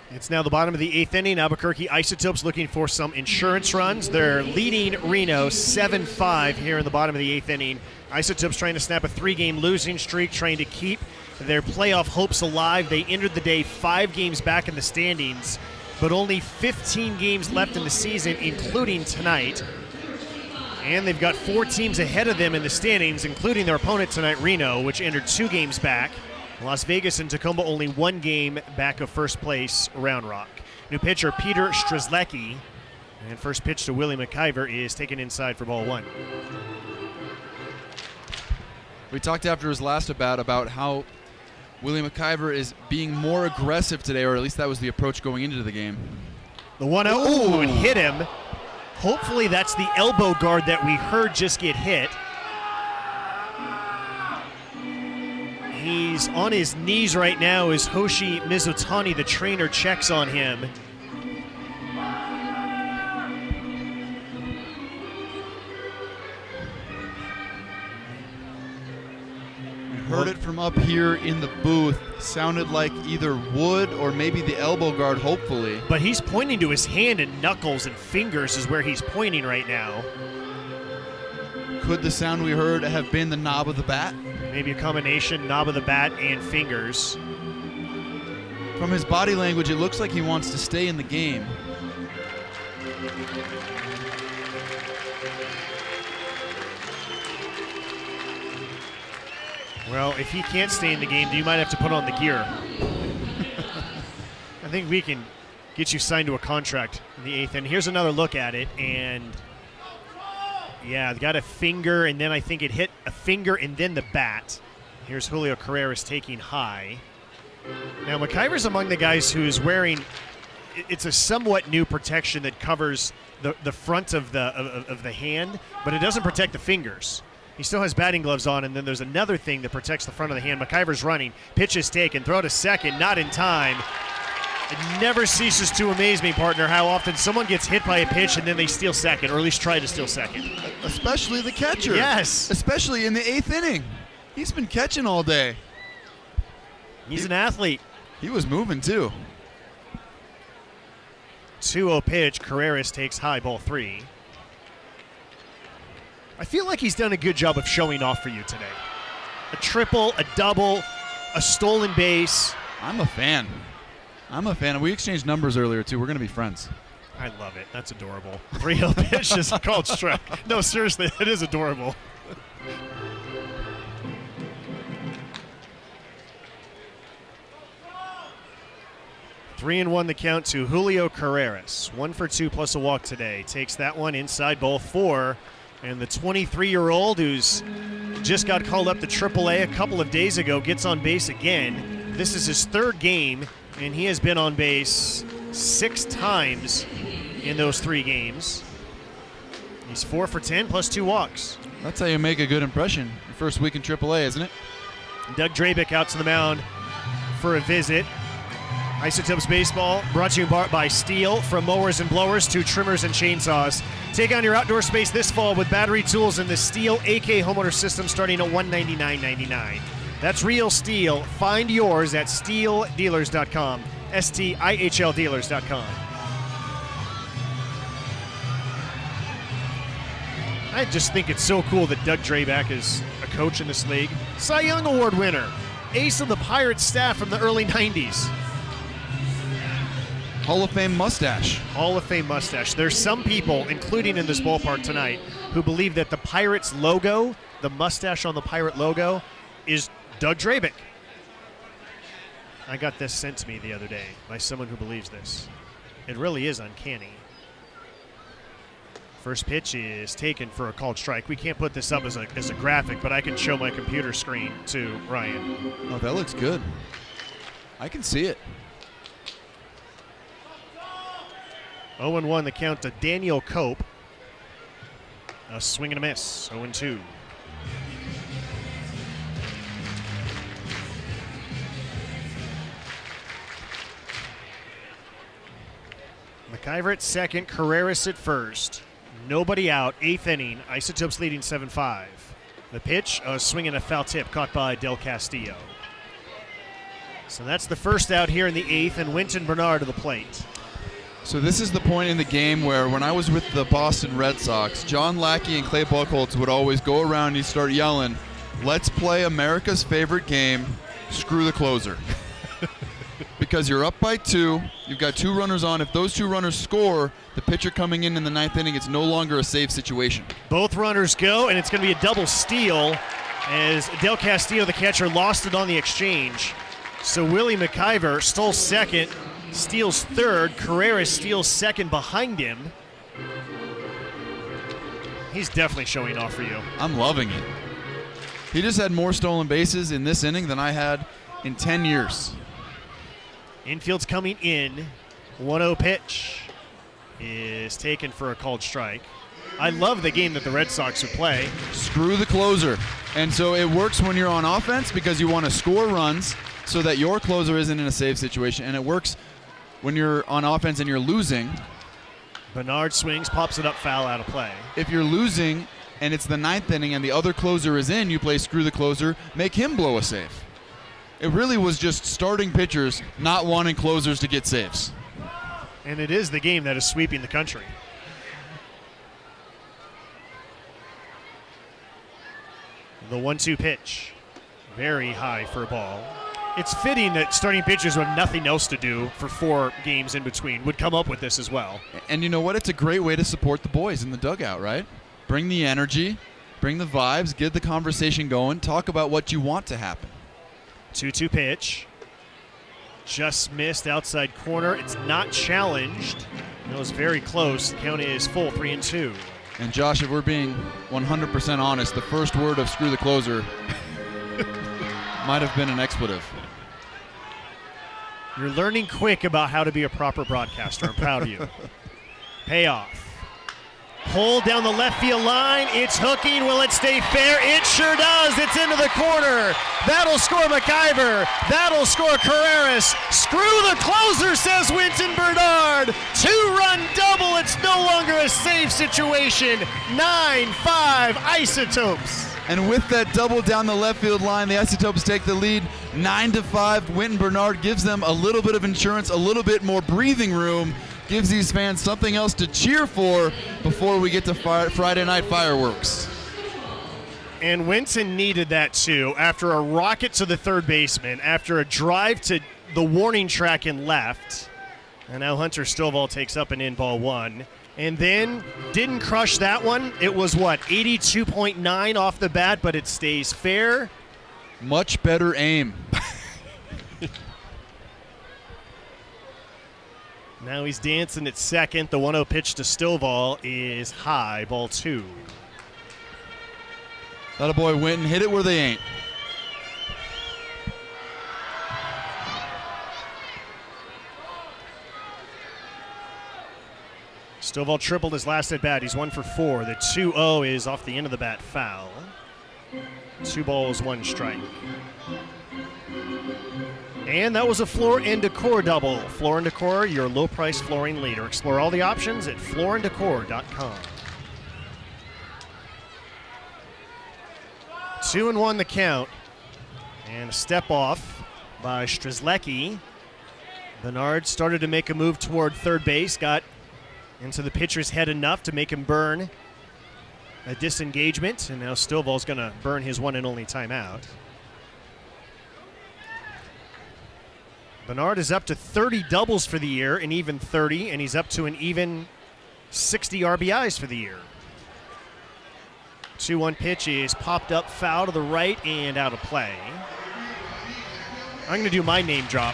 It's now the bottom of the 8th inning. Albuquerque Isotopes looking for some insurance runs. They're leading Reno 7-5 here in the bottom of the 8th inning. Isotopes trying to snap a 3-game losing streak, trying to keep their playoff hopes alive. They entered the day 5 games back in the standings, but only 15 games left in the season, including tonight. And they've got 4 teams ahead of them in the standings, including their opponent tonight, Reno, which entered 2 games back. Las Vegas and Tacoma only 1 game back of first place, Round Rock. New pitcher Peter Strzelecki, and first pitch to Willie McIver is taken inside for ball 1. We talked after his last about how Willie McIver is being more aggressive today, or at least that was the approach going into the game. The 1-0, ooh, it hit him. Hopefully that's the elbow guard that we heard just get hit. He's on his knees right now as Hoshi Mizutani, the trainer, checks on him. Heard it from up here in the booth. Sounded like either wood or maybe the elbow guard, hopefully. But he's pointing to his hand, and knuckles and fingers is where he's pointing right now. Could the sound we heard have been the knob of the bat? Maybe a combination, knob of the bat and fingers. From his body language, it looks like he wants to stay in the game. Well, if he can't stay in the game, you might have to put on the gear. I think we can get you signed to a contract in the 8th. And here's another look at it. And, yeah, got a finger, and then I think it hit a finger and then the bat. Here's Julio Carreras taking high. Now, McIver's among the guys who's wearing – it's a somewhat new protection that covers the front of the hand, but it doesn't protect the fingers. He still has batting gloves on, and then there's another thing that protects the front of the hand. McIver's running. Pitch is taken. Throw to second. Not in time. It never ceases to amaze me, partner, how often someone gets hit by a pitch and then they steal second, or at least try to steal second. Especially the catcher. Yes. Especially in the 8th inning. He's been catching all day. He's an athlete. He was moving, too. 2-0 pitch. Carreras takes high, ball 3. I feel like he's done a good job of showing off for you today. A triple, a double, a stolen base. I'm a fan. We exchanged numbers earlier, too. We're going to be friends. I love it. That's adorable. 3-0 pitch is called strike. No, seriously, it is adorable. Three and 1 the count to Julio Carreras. 1 for 2 plus a walk today. Takes that one inside, ball 4. And the 23-year-old who's just got called up to AAA a couple of days ago gets on base again. This is his 3rd game, and he has been on base 6 times in those 3 games. He's 4 for 10 plus 2 walks. That's how you make a good impression. Your first week in AAA, isn't it? Doug Drabick out to the mound for a visit. Isotopes Baseball brought to you by Steel. From mowers and blowers to trimmers and chainsaws. Take on your outdoor space this fall with battery tools in the Steel AK homeowner system starting at $199.99. That's real Steel. Find yours at steeldealers.com. STIHLdealers.com. I just think it's so cool that Doug Drabick is a coach in this league. Cy Young Award winner. Ace of the Pirates staff from the early 90s. Hall of Fame mustache. Hall of Fame mustache. There's some people, including in this ballpark tonight, who believe that the Pirates logo, the mustache on the Pirate logo, is Doug Drabick. I got this sent to me the other day by someone who believes this. It really is uncanny. First pitch is taken for a called strike. We can't put this up as a graphic, but I can show my computer screen to Ryan. Oh, that looks good. I can see it. 0-1 the count to Daniel Cope. A swing and a miss. 0-2. McIver at second, Carreras at first. Nobody out. 8th inning. Isotopes leading 7-5. The pitch, a swing and a foul tip caught by Del Castillo. So that's the first out here in the 8th, and Wynton Bernard to the plate. So this is the point in the game where when I was with the Boston Red Sox, John Lackey and Clay Buchholz would always go around and start yelling, "Let's play America's favorite game, screw the closer." Because you're up by 2, you've got 2 runners on. If those 2 runners score, the pitcher coming in the 9th inning, it's no longer a safe situation. Both runners go, and it's going to be a double steal as Del Castillo, the catcher, lost it on the exchange. So Willie McIver stole second, steals third. Carreras steals second behind him. He's definitely showing off for you. I'm loving it. He just had more stolen bases in this inning than I had in 10 years. Infield's coming in. 1-0 pitch is taken for a called strike. I love the game that the Red Sox would play. Screw the closer. And so it works when you're on offense because you want to score runs so that your closer isn't in a safe situation. And it works when you're on offense and you're losing. Bernard swings, pops it up, foul, out of play. If you're losing and it's the 9th inning and the other closer is in, you play screw the closer, make him blow a save. It really was just starting pitchers not wanting closers to get saves. And it is the game that is sweeping the country. The 1-2 pitch. Very high for a ball. It's fitting that starting pitchers who have nothing else to do for 4 games in between would come up with this as well. And you know what? It's a great way to support the boys in the dugout, right? Bring the energy, bring the vibes, get the conversation going, talk about what you want to happen. 2-2 pitch. Just missed outside corner. It's not challenged. It was very close. The count is full, 3-2. And Josh, if we're being 100% honest, the first word of screw the closer might have been an expletive. You're learning quick about how to be a proper broadcaster. I'm proud of you. Payoff. Pulled down the left field line. It's hooking. Will it stay fair? It sure does. It's into the corner. That'll score McIver. That'll score Carreras. Screw the closer, says Wynton Bernard. 2-run double. It's no longer a safe situation. 9-5 Isotopes. And with that double down the left field line, the Isotopes take the lead 9-5. Wynton Bernard gives them a little bit of insurance, a little bit more breathing room, gives these fans something else to cheer for before we get to Friday night fireworks. And Wynton needed that too. After a rocket to the third baseman, after a drive to the warning track and left, and now Hunter Stovall takes up an in ball 1. And then didn't crush that one. It was, 82.9 off the bat, but it stays fair. Much better aim. Now he's dancing at second. The 1-0 pitch to Stovall is high, ball 2. That a boy Wynton, hit it where they ain't. Stovall tripled his last at bat. He's 1 for 4. The 2-0 is off the end of the bat, foul. 2 balls, 1 strike. And that was a Floor & Decor double. Floor & Decor, your low-price flooring leader. Explore all the options at flooranddecor.com. 2-1 the count. And a step off by Strzelecki. Bernard started to make a move toward third base, got into the pitcher's head enough to make him burn a disengagement, and now Stovall's going to burn his one and only timeout. Bernard is up to 30 doubles for the year, an even 30, and he's up to an even 60 RBIs for the year. 2-1 pitch is popped up, foul to the right and out of play. I'm going to do my name drop.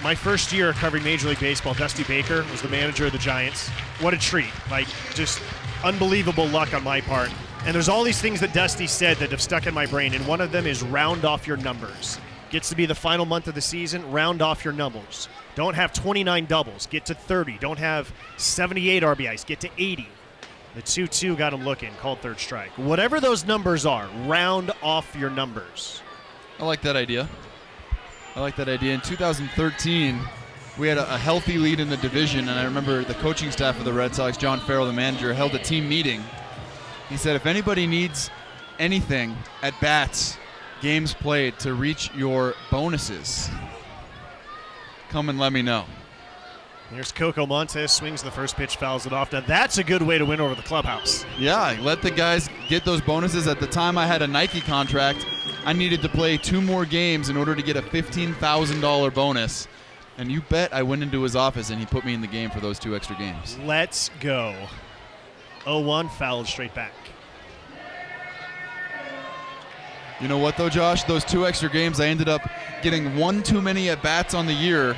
My first year covering Major League Baseball, Dusty Baker was the manager of the Giants. What a treat. Just unbelievable luck on my part. And there's all these things that Dusty said that have stuck in my brain, and one of them is round off your numbers. Gets to be the final month of the season, round off your numbers. Don't have 29 doubles, get to 30. Don't have 78 RBIs, get to 80. The 2-2 got him looking, called third strike. Whatever those numbers are, round off your numbers. I like that idea. In 2013, we had a healthy lead in the division, and I remember the coaching staff of the Red Sox, John Farrell, the manager, held a team meeting. He said, if anybody needs anything at bats, games played, to reach your bonuses, come and let me know. Here's Coco Montes, swings the first pitch, fouls it off. Now that's a good way to win over the clubhouse. Yeah, let the guys get those bonuses. At the time I had a Nike contract, I needed to play 2 more games in order to get a $15,000 bonus. And you bet I went into his office and he put me in the game for those 2 extra games. Let's go. 0-1, fouled straight back. You know what though, Josh? Those 2 extra games, I ended up getting 1 too many at-bats on the year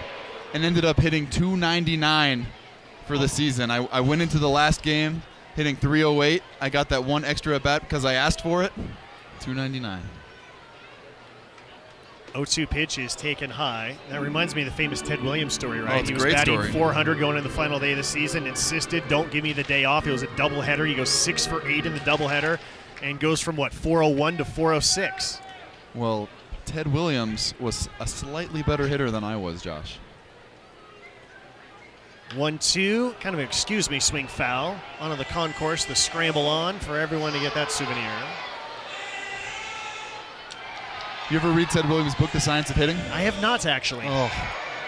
and ended up hitting .299 for the season. I went into the last game hitting .308. I got that 1 extra at-bat because I asked for it. .299. 0-2 pitch is taken high. That reminds me of the famous Ted Williams story, right? Oh, it's He a was great batting story. 400 going into the final day of the season, insisted, don't give me the day off. It was a doubleheader. He goes 6 for 8 in the doubleheader and goes from, 401 to 406. Well, Ted Williams was a slightly better hitter than I was, Josh. 1-2, kind of excuse me, swing foul. Onto the concourse, the scramble on for everyone to get that souvenir. You ever read Ted Williams' book, The Science of Hitting? I have not actually. Oh,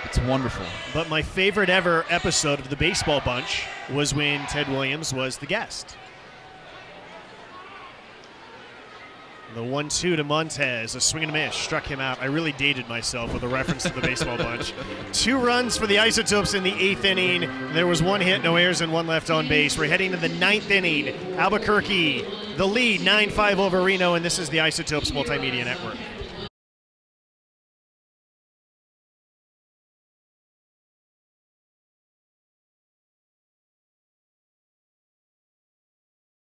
it's wonderful. But my favorite ever episode of the Baseball Bunch was when Ted Williams was the guest. The 1-2 to Montez, a swing and a miss, struck him out. I really dated myself with a reference to the Baseball Bunch. 2 runs for the Isotopes in the 8th inning. There was 1 hit, no errors, and 1 left on base. We're heading to the 9th inning. Albuquerque, the lead, 9-5 over Reno, and this is the Isotopes Multimedia Network.